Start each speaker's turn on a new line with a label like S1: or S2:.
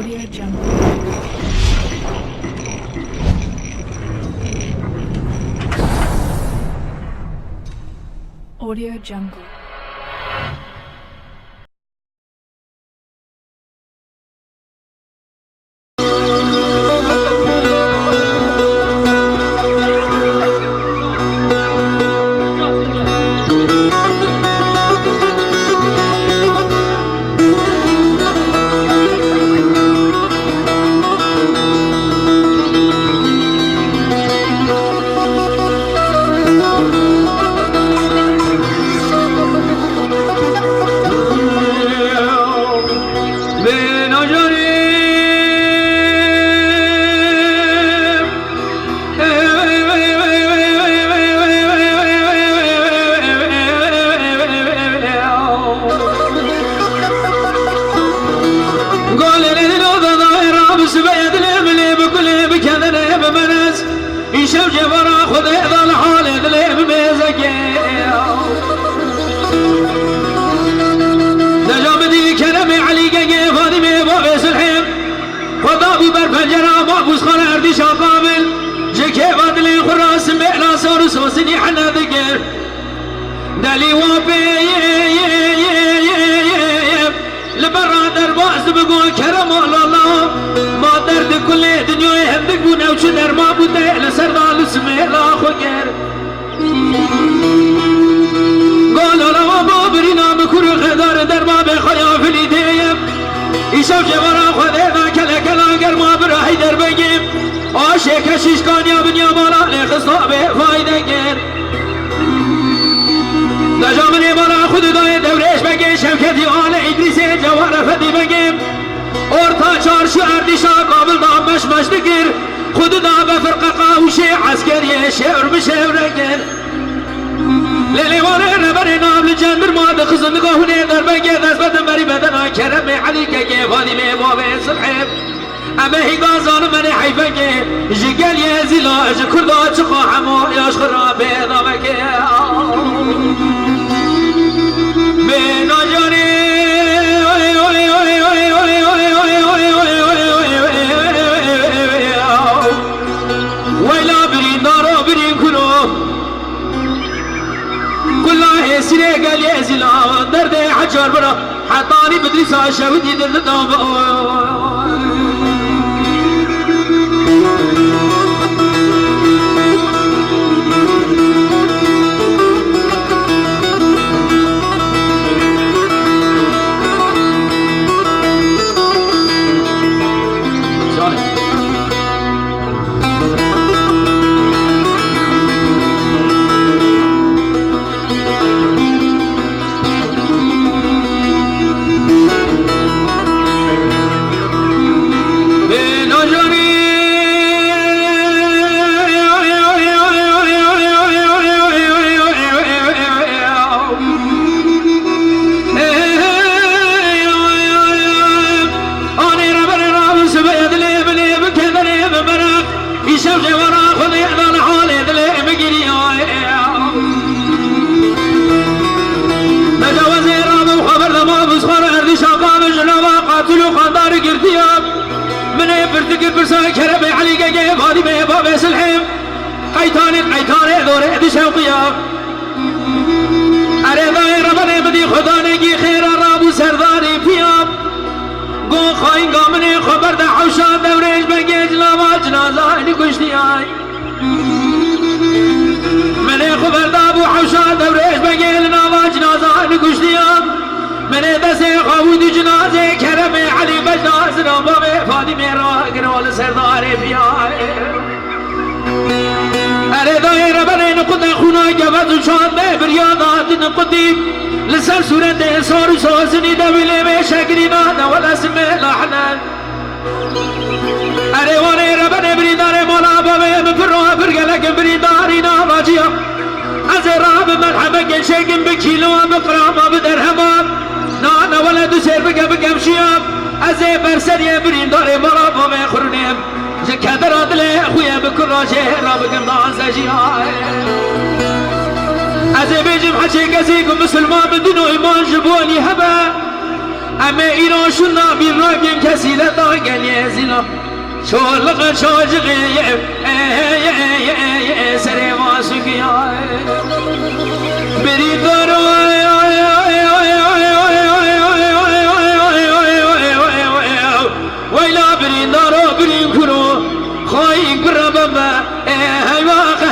S1: Audio Jungle. Audio Jungle.
S2: سوسني حنا ذكر دلي وابي لبرا درباز بقول كرم الله ما درد كل دنيا يهمك ونوش در ما بوده لسردال اسمه لا خوكر قال الله بابرنا بكر خدار در ما بخيا في اليديم يشوف جبرا خذينا كلا كلا قرما براحي در بقيم عاشق شیش کانیا بنیا بالا لخصا به فایده گر نجامنی بالا خود دای دورش بگی شوکتی آل ادریس جوار فدی بگیم orta çarşı erdişa kabul da meşmeş dikir خود da به فرقه قاوشی عسکری شعر بشعر گر لیوانه ربر نام لجندر ماد خزن قهونه در بگی دست بدن بری بدن کرم علی که فاطمه باب صلحب اما هی گازان من حیفه که جگل یه زیلا اج کردا چقا حما یاش خراب دامه که به ناجانی ویلا برین دارو برین کنو کلا سیره گل یه زیلا درد حجار برا حطانی بدریسا شودی دل دام برسان كرم علي جاي فاطمه باب سلحم قيتان دور شوقيا ارے ربنے بدی خدا نے کی خیر رابو سرداری پیام گو خاين گامنے خبر دا حوشا دورش بگیج لاوا جنازہ نی کشتی آئی میں خبر دا ابو حوشا دورش بگیج لاوا جنازہ نی کشتی آئی میں دسے خاود جنازے کرم علی بجناز نام فاطمه را گرال سردار بیائے ارے دائر بنے نقد خونا جوز شان دے بریادات نقدی لسر صورت سور سوزنی دویلے میں شکری نادا والاسم لحنان ارے وانے ربنے بریدار مولا بوے مفروہ برگلک بریداری ناواجیا از راب مرحبا شکم بکیلو بقرام بدرهمان نانا ولد سير بقم شياب ازي برسري برين داري مراب وما خرنيم جكادر ادلي اخويا بكل راجه رابقم دان سجيا ازي بيجم حشي كسيكم مسلمان بدون ايمان جبوني هبا اما ايران شنا بيراقم كسي لداقل دينا شولق شوجغي سري واسقيا بريدارو ويلا بريدارو بريكرو خاي قربما هيوا